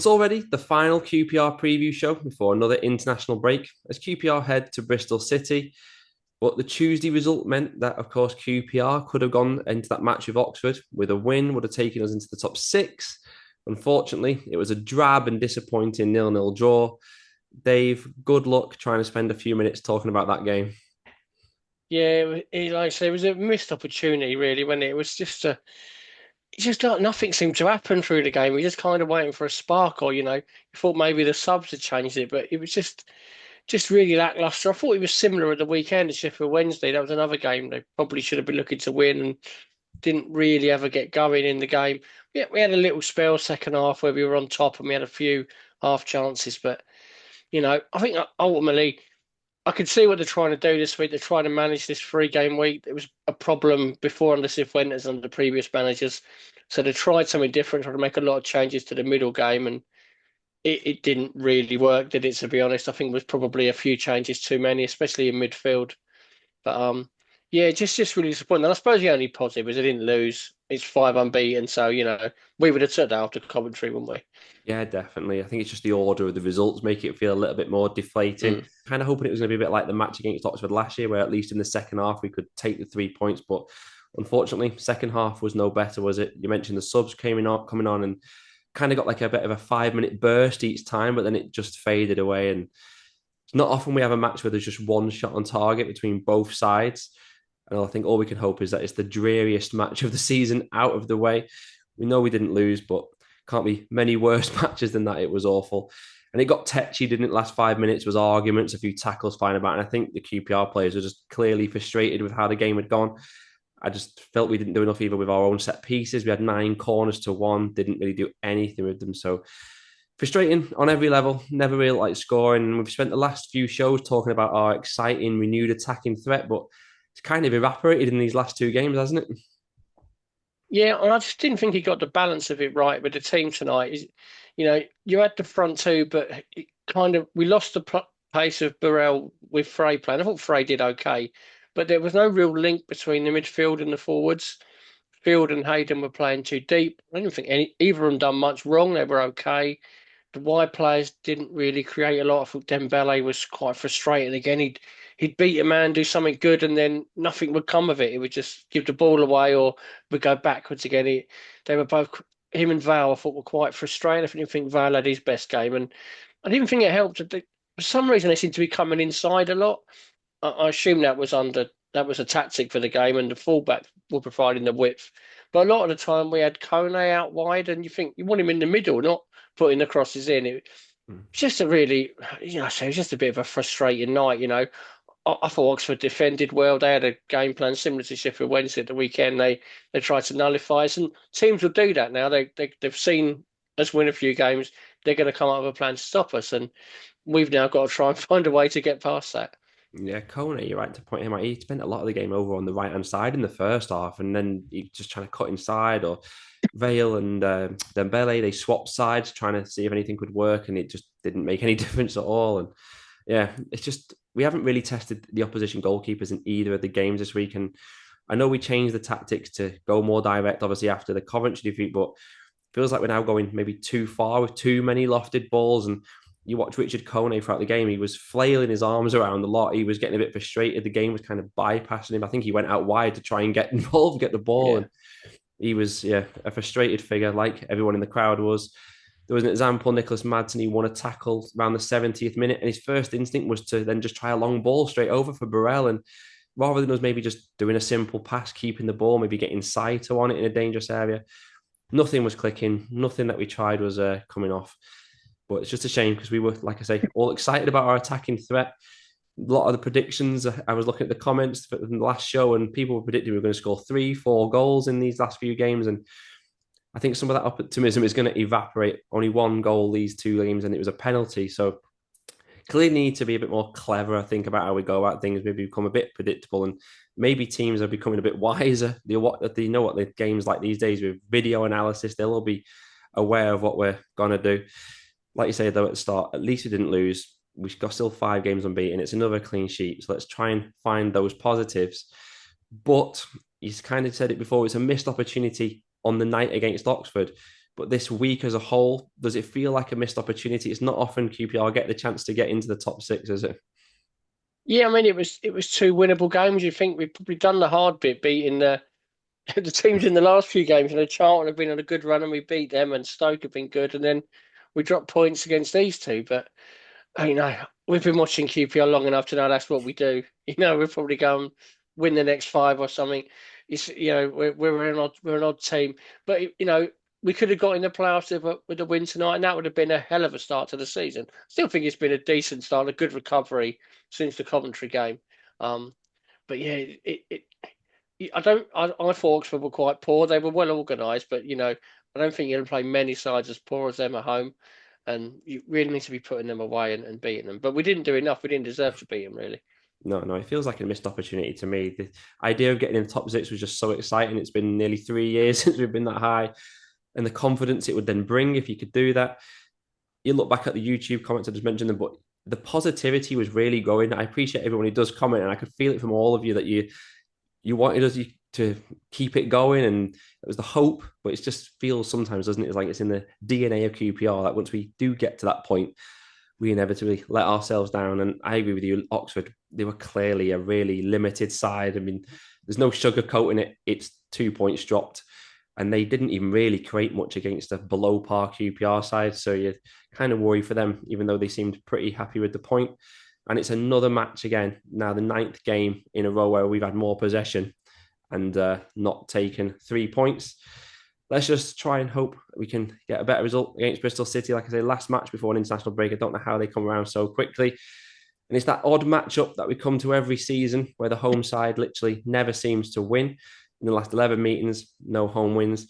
it's already the final QPR preview show before another international break as QPR head to Bristol City. But the Tuesday result meant that, of course, QPR could have gone into that match with Oxford with a win, would have taken us into the top six. Unfortunately, it was a drab and disappointing 0-0 draw. Dave, good luck trying to spend a few minutes talking about that game. Yeah, like I say, it was a missed opportunity, really, when it was just like nothing seemed to happen through the game. We just kind of waiting for a spark, or you thought maybe the subs had changed it, but it was just really lackluster. I thought it was similar at the weekend at Sheffield Wednesday. That was another game they probably should have been looking to win and didn't really ever get going in the game. Yeah, we had a little spell second half where we were on top and we had a few half chances, but I think ultimately. I can see what they're trying to do this week. They're trying to manage this 3 game week. It was a problem before under Cifuentes under the previous managers. So they tried something different, tried to make a lot of changes to the middle game, and it didn't really work, did it, to be honest? I think it was probably a few changes too many, especially in midfield. But yeah, just really disappointing. And I suppose the only positive is they didn't lose. It's 5 unbeaten, so we would have took that after Coventry, wouldn't we? Yeah, definitely. I think it's just the order of the results make it feel a little bit more deflating. Mm. Kind of hoping it was going to be a bit like the match against Oxford last year, where at least in the second half we could take the 3 points. But unfortunately, second half was no better, was it? You mentioned the subs coming on, and kind of got like a bit of a 5 minute burst each time, but then it just faded away. And it's not often we have a match where there's just one shot on target between both sides. And I think all we can hope is that it's the dreariest match of the season out of the way. We know we didn't lose, but can't be many worse matches than that. It was awful. And it got tetchy, didn't it? Last 5 minutes was arguments, a few tackles flying about. And I think the QPR players were just clearly frustrated with how the game had gone. I just felt we didn't do enough either with our own set pieces. We had 9 corners to one, didn't really do anything with them. So frustrating on every level, never really like scoring. And we've spent the last few shows talking about our exciting, renewed attacking threat, but it's kind of evaporated in these last 2 games, hasn't it? Yeah, and I just didn't think he got the balance of it right with the team tonight. You had the front two, but it kind of we lost the pace of Burrell with Frey playing. I thought Frey did okay, but there was no real link between the midfield and the forwards. Field and Hayden were playing too deep. I don't think either of them done much wrong. They were okay. The wide players didn't really create a lot. I thought Dembele was quite frustrating again. He'd beat a man, do something good, and then nothing would come of it. He would just give the ball away or would go backwards again. They were both him and Val. I thought were quite frustrating. I didn't think Val had his best game, and I didn't think it helped. For some reason, they seemed to be coming inside a lot. I assume that was a tactic for the game, and the fullback were providing the width. But a lot of the time, we had Kone out wide, and you think you want him in the middle, not putting the crosses in. It's just a really, so it was just a bit of a frustrating night. I thought Oxford defended well. They had a game plan similar to Sheffield Wednesday at the weekend. They tried to nullify us, and teams will do that now. They've seen us win a few games. They're going to come up with a plan to stop us, and we've now got to try and find a way to get past that. Yeah, Kone, you're right to point him out. He spent a lot of the game over on the right hand side in the first half, and then he just trying to cut inside. Or Vale and Dembele, they swapped sides trying to see if anything could work, and it just didn't make any difference at all. And yeah, it's just we haven't really tested the opposition goalkeepers in either of the games this week. And I know we changed the tactics to go more direct, obviously after the Coventry defeat, but feels like we're now going maybe too far with too many lofted balls. And you watch Richard Kone throughout the game, he was flailing his arms around a lot. He was getting a bit frustrated. The game was kind of bypassing him. I think he went out wide to try and get involved, get the ball. Yeah. And he was, yeah, a frustrated figure, like everyone in the crowd was. There was an example, Nicholas Madsen, he won a tackle around the 70th minute, and his first instinct was to then just try a long ball straight over for Burrell. And rather than us maybe just doing a simple pass, keeping the ball, maybe getting Saito on it in a dangerous area, nothing was clicking. Nothing that we tried was coming off. But it's just a shame because we were, like I say, all excited about our attacking threat. A lot of the predictions, I was looking at the comments from the last show, and people were predicting we were going to score 3, 4 goals in these last few games. And I think some of that optimism is going to evaporate. Only one goal these 2 games, and it was a penalty. So clearly need to be a bit more clever, I think, about how we go about things, maybe become a bit predictable, and maybe teams are becoming a bit wiser. They know what the games like these days with video analysis, they'll all be aware of what we're gonna do. Like you say though at the start, at least we didn't lose. We've got still 5 games unbeaten. It's another clean sheet. So let's try and find those positives. But he's kind of said it before, it's a missed opportunity on the night against Oxford. But this week as a whole, does it feel like a missed opportunity? It's not often QPR get the chance to get into the top six, is it? Yeah, I mean it was two winnable games. You think we've probably done the hard bit, beating the the teams in the last few games. You know, Charlton have been on a good run and we beat them, and Stoke have been good, and then we dropped points against these two. But you know, we've been watching QPR long enough to know that's what we do. You know, we'll probably go and win the next five or something. It's we're an odd team, but you know we could have got in the playoffs with a win tonight, and that would have been a hell of a start to the season. Still think it's been a decent start, a good recovery since the Coventry game. Um, but yeah, I don't. I thought Oxford were quite poor. They were well organised, but you know, I don't think you're going to play many sides as poor as them at home, and you really need to be putting them away and beating them. But we didn't do enough. We didn't deserve to beat them, really. No, no, it feels like a missed opportunity to me. The idea of getting in the top six was just so exciting. It's been nearly 3 years since we've been that high, and the confidence it would then bring if you could do that. You look back at the YouTube comments I just mentioned them, but the positivity was really going. I appreciate everyone who does comment, and I could feel it from all of you that you wanted us to keep it going, and it was the hope. But it just feels sometimes, doesn't it? It's like it's in the DNA of QPR that once we do get to that point, we inevitably let ourselves down. And I agree with you, Oxford, they were clearly a really limited side. I mean, there's no sugarcoating it. It's 2 points dropped. And they didn't even really create much against a below par QPR side. So you kind of worry for them, even though they seemed pretty happy with the point. And it's another match again, now the ninth game in a row where we've had more possession and not taken 3 points. Let's just try and hope we can get a better result against Bristol City. Like I say, last match before an international break. I don't know how they come around so quickly. And it's that odd matchup that we come to every season where the home side literally never seems to win. In the last 11 meetings, no home wins.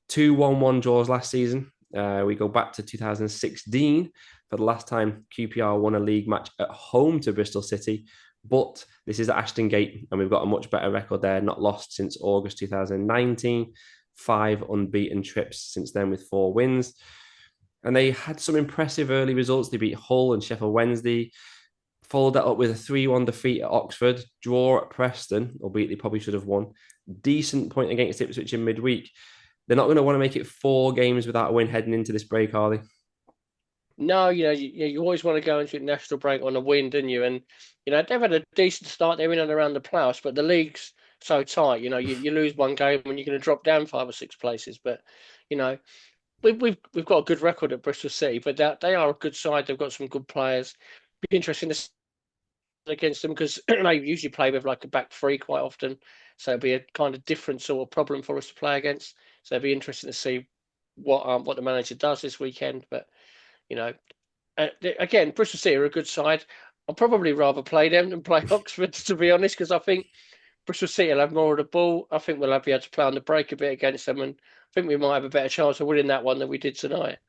2-1-1 draws last season. We go back to 2016 for the last time QPR won a league match at home to Bristol City. But this is at Ashton Gate, and we've got a much better record there, not lost since August 2019. 5 unbeaten trips since then with 4 wins. And they had some impressive early results. They beat Hull and Sheffield Wednesday, followed that up with a 3-1 defeat at Oxford, draw at Preston, albeit they probably should have won. Decent point against Ipswich in midweek. They're not going to want to make it 4 games without a win heading into this break, are they? No, you know, you always want to go into a national break on a win, didn't you? And you know, they've had a decent start. They're in and around the playoffs, but the league's so tight. You know, you lose one game and you're going to drop down 5 or 6 places. But you know, we've got a good record at Bristol City, but they are a good side. They've got some good players. Be interesting to see against them because they usually play with like a back three quite often, so it'll be a kind of different sort of problem for us to play against. So it'll be interesting to see what the manager does this weekend. But you know, again, Bristol City are a good side. I'd probably rather play them than play Oxford, to be honest, because I think Bristol City will have more of the ball. I think we'll be able to play on the break a bit against them, and I think we might have a better chance of winning that one than we did tonight.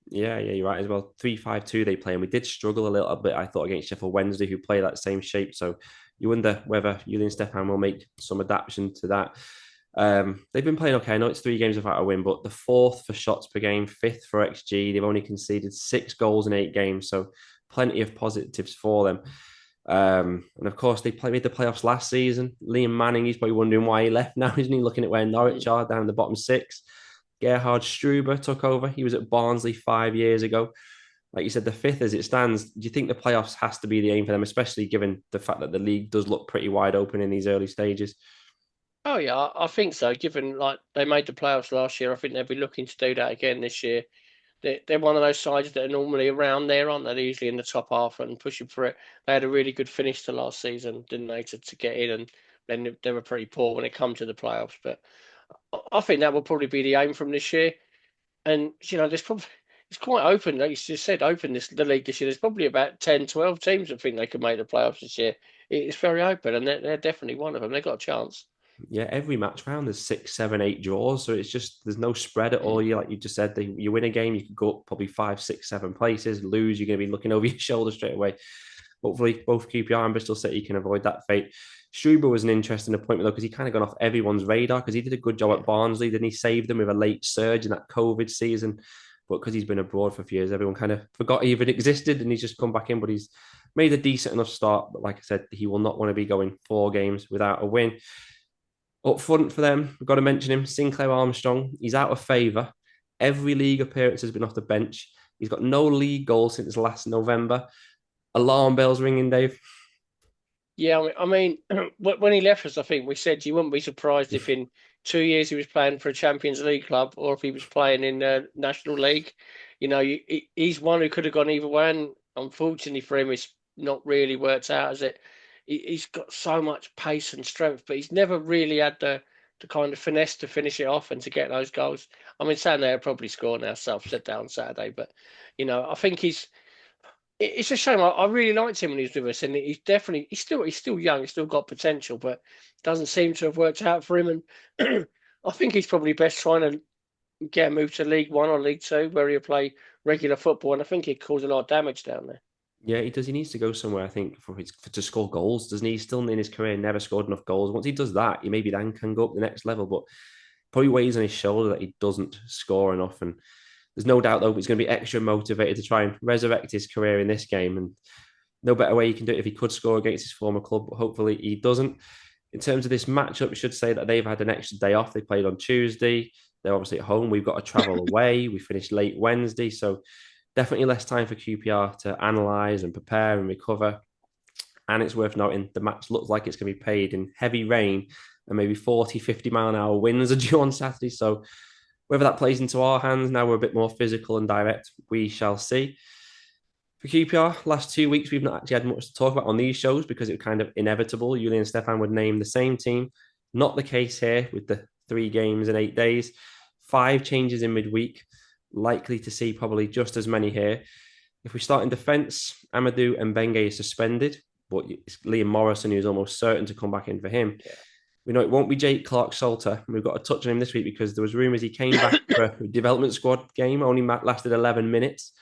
Yeah, yeah, you're right as well. 3-5-2 they play, and we did struggle a little bit, I thought, against Sheffield Wednesday, who play that same shape. So you wonder whether Julian Stefan will make some adaptation to that. They've been playing okay. I know it's 3 games without a win, but the fourth for shots per game, fifth for XG. They've only conceded 6 goals in 8 games, so plenty of positives for them. And of course, they made the playoffs last season. Liam Manning, he's probably wondering why he left now, isn't he? Looking at where Norwich are down in the bottom 6. Gerhard Struber took over. He was at Barnsley 5 years ago. Like you said, the fifth as it stands. Do you think the playoffs has to be the aim for them, especially given the fact that the league does look pretty wide open in these early stages? Oh yeah, I think so. Given like they made the playoffs last year, I think they'll be looking to do that again this year. They're one of those sides that are normally around there, aren't they? They're usually in the top half and pushing for it. They had a really good finish to last season, didn't they, to get in, and then they were pretty poor when it come to the playoffs. But I think that will probably be the aim from this year. And you know, there's probably it's quite open. Like you just said, open the league this year. There's probably about 10, 12 teams that think they could make the playoffs this year. It's very open, and they're definitely one of them. They've got a chance. Yeah, every match round there's 6, 7, 8 draws, so it's just there's no spread at all. You like you just said, you win a game, you could go up probably 5, 6, 7 places. Lose, you're going to be looking over your shoulder straight away. Hopefully, both QPR and Bristol City can avoid that fate. Struber was an interesting appointment though because he kind of gone off everyone's radar because he did a good job Yeah. at Barnsley. Then he saved them with a late surge in that COVID season, but because he's been abroad for a few years, everyone kind of forgot he even existed, and he's just come back in. But he's made a decent enough start. But like I said, he will not want to be going 4 games without a win. Up front for them, we've got to mention him, Sinclair Armstrong. He's out of favour. Every league appearance has been off the bench. He's got no league goal since last November. Alarm bells ringing, Dave. Yeah, when he left us, I think we said you wouldn't be surprised if in 2 years he was playing for a Champions League club or if he was playing in the National League. He's one who could have gone either way, and unfortunately for him, it's not really worked out, as it. He's got so much pace and strength, but he's never really had the kind of finesse to finish it off and to get those goals. I mean, Saturday will probably score now, so I've said that on Saturday, but I think it's a shame. I really liked him when he was with us, and he's still young, he's still got potential, but it doesn't seem to have worked out for him. And I think he's probably best trying to get a move to League One or League Two, where he'll play regular football. And I think he'd cause a lot of damage down there. Yeah, he does. He needs to go somewhere, I think, to score goals, doesn't he? He's still in his career never scored enough goals. Once he does that, he maybe then can go up the next level, but probably weighs on his shoulder that he doesn't score enough. And there's no doubt, though, he's going to be extra motivated to try and resurrect his career in this game. And no better way he can do it if he could score against his former club, but hopefully he doesn't. In terms of this matchup, we should say that they've had an extra day off. They played on Tuesday. They're obviously at home. We've got to travel away. We finished late Wednesday. So definitely less time for QPR to analyse and prepare and recover. And it's worth noting the match looks like it's going to be played in heavy rain and maybe 40, 50-mile-an-hour winds are due on Saturday. So whether that plays into our hands, now we're a bit more physical and direct, we shall see. For QPR, last 2 weeks, we've not actually had much to talk about on these shows because it was kind of inevitable. Julian and Stefan would name the same team. Not the case here with the 3 games in 8 days. 5 changes in midweek. Likely to see probably just as many here. If we start in defence, Amadou and Benge is suspended, but it's Liam Morrison who's almost certain to come back in for him. Yeah. We know it won't be Jake Clark-Salter. We've got to touch on him this week because there was rumours he came back for a development squad game, only lasted 11 minutes.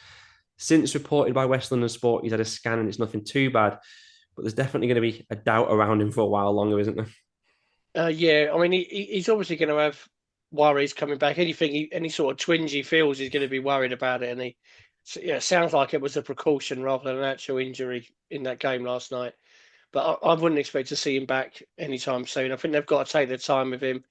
Since reported by West London Sport, he's had a scan and it's nothing too bad. But there's definitely going to be a doubt around him for a while longer, isn't there? Yeah, I mean, he's obviously going to have worries coming back. Any sort of twinge he feels, he's going to be worried about it. And it sounds like it was a precaution rather than an actual injury in that game last night. But I wouldn't expect to see him back anytime soon. I think they've got to take their time with him.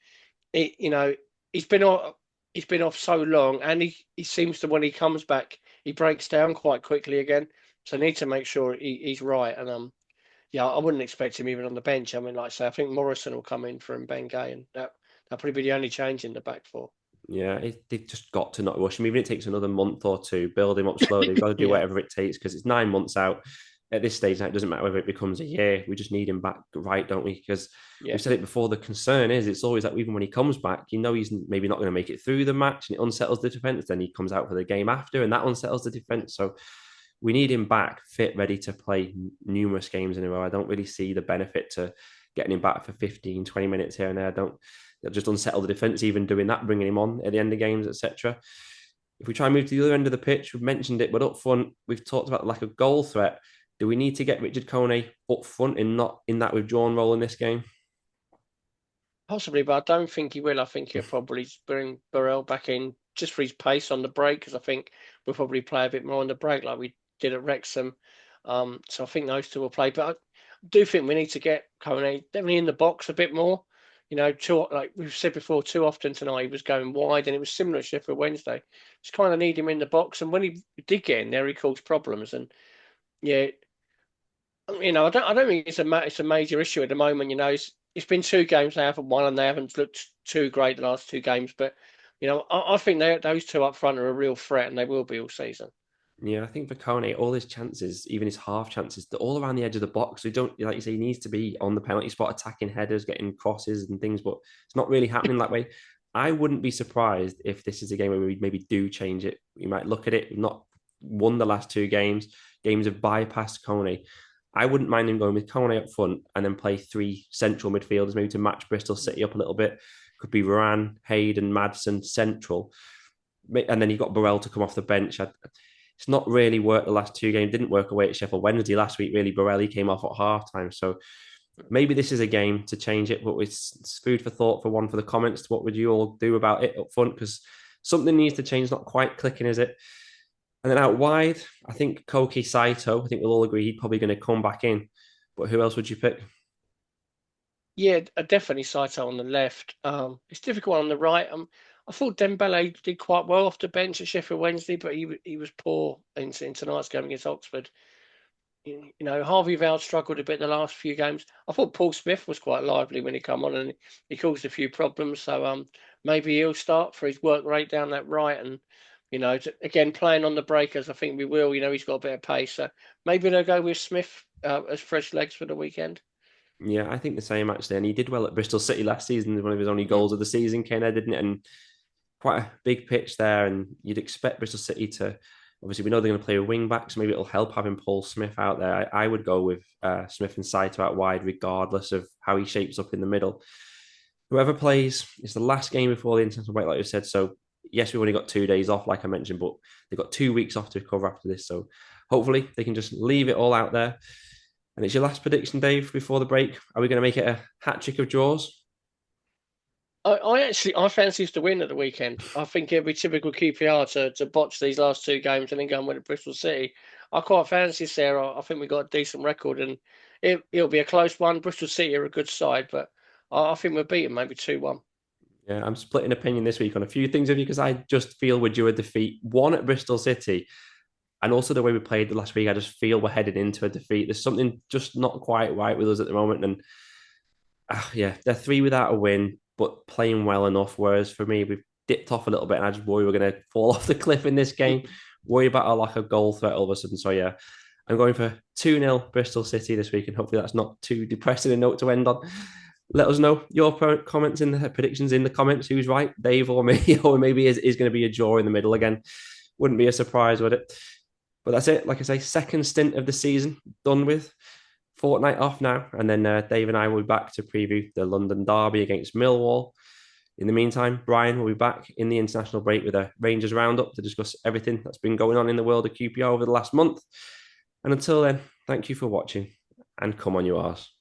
He's been off so long, and he seems to, when he comes back, he breaks down quite quickly again. So I need to make sure he's right. And yeah, I wouldn't expect him even on the bench. I mean, like I say, I think Morrison will come in for Mbenge, and that'll probably be the only change in the back four. Yeah, they've just got to not rush him. Even if it takes another month or two, build him up slowly. They've got to do Yeah, whatever it takes because it's 9 months out. At this stage, now it doesn't matter whether it becomes a year. We just need him back right, don't we? Because yeah, we've said it before. The concern is it's always that even when he comes back, he's maybe not going to make it through the match, and it unsettles the defense. Then he comes out for the game after, and that unsettles the defense. So we need him back, fit, ready to play numerous games in a row. I don't really see the benefit to getting him back for 15, 20 minutes here and there. They'll just unsettle the defense, even doing that, bringing him on at the end of games, etc. If we try and move to the other end of the pitch, we've mentioned it, but up front, we've talked about the lack of goal threat. Do we need to get Richard Kone up front and not in that withdrawn role in this game? possibly, but I don't think he will. I think he'll probably bring Burrell back in just for his pace on the break, because I think we'll probably play a bit more on the break like we did at Wrexham. So I think those two will play, but I do think we need to get Kone definitely in the box a bit more. Like we've said before, too often tonight he was going wide, and it was similar to Sheffield Wednesday. Just kind of need him in the box, and when he did get in there, he caused problems. And yeah, I don't think it's a major issue at the moment. It's been 2 games they haven't won, and they haven't looked too great the last 2 games. But I think those two up front are a real threat, and they will be all season. Yeah, I think for Kone, all his chances, even his half chances, they're all around the edge of the box. We don't, like you say, he needs to be on the penalty spot, attacking headers, getting crosses and things, but it's not really happening that way. I wouldn't be surprised if this is a game where we maybe do change it. We might look at it, we've not won the last 2 games. Games have bypassed Kone. I wouldn't mind him going with Kone up front and then play 3 central midfielders, maybe to match Bristol City up a little bit. Could be Varane, Hayden, Madsen, central. And then you've got Burrell to come off the bench. It's not really worked the last 2 games. Didn't work away at Sheffield Wednesday last week, really. Borelli came off at half time. So maybe this is a game to change it, but it's food for thought for the comments. What would you all do about it up front? Because something needs to change. Not quite clicking, is it? And then out wide, I think Koki Saito, I think we'll all agree he's probably going to come back in. But who else would you pick? Yeah, definitely Saito on the left. It's difficult on the right. I thought Dembele did quite well off the bench at Sheffield Wednesday, but he was poor in tonight's game against Oxford. Harvey Vale struggled a bit the last few games. I thought Paul Smith was quite lively when he come on and he caused a few problems. So maybe he'll start for his work rate down that right and again playing on the breakers. I think we will. He's got a bit of pace. So maybe they'll go with Smith as fresh legs for the weekend. Yeah, I think the same actually. And he did well at Bristol City last season. One of his only Mm. goals of the season came there, didn't it? And quite a big pitch there. And you'd expect Bristol City to, obviously, we know they're going to play a wing back, so maybe it'll help having Paul Smith out there. I would go with Smith and Saito out wide, regardless of how he shapes up in the middle. Whoever plays, it's the last game before the international break, like you said. So, yes, we've only got 2 days off, like I mentioned, but they've got 2 weeks off to recover after this. So, hopefully, they can just leave it all out there. And it's your last prediction, Dave, before the break. Are we going to make it a hat trick of draws? I fancy us to win at the weekend. I think it'd be typical QPR to botch these last two games and then go and win at Bristol City. I quite fancy Sarah. I think we got a decent record and it'll be a close one. Bristol City are a good side, but I think we'll beat them maybe 2-1. Yeah, I'm splitting opinion this week on a few things of you because I just feel we're due a defeat. One at Bristol City, and also the way we played the last week, I just feel we're headed into a defeat. There's something just not quite right with us at the moment. And yeah, they're three without a win, but playing well enough. Whereas for me, we've dipped off a little bit, and I just worry we're going to fall off the cliff in this game. Worry about our lack of goal threat all of a sudden. So yeah, I'm going for 2-0 Bristol City this week, and hopefully that's not too depressing a note to end on. Let us know your comments in the predictions in the comments. Who's right, Dave or me, or maybe is going to be a draw in the middle again. Wouldn't be a surprise, would it? But that's it. Like I say, second stint of the season done with. Fortnight off now, and then Dave and I will be back to preview the London derby against Millwall. In the meantime, Brian will be back in the international break with a Rangers roundup to discuss everything that's been going on in the world of QPR over the last month. And until then, thank you for watching, and come on, you arse.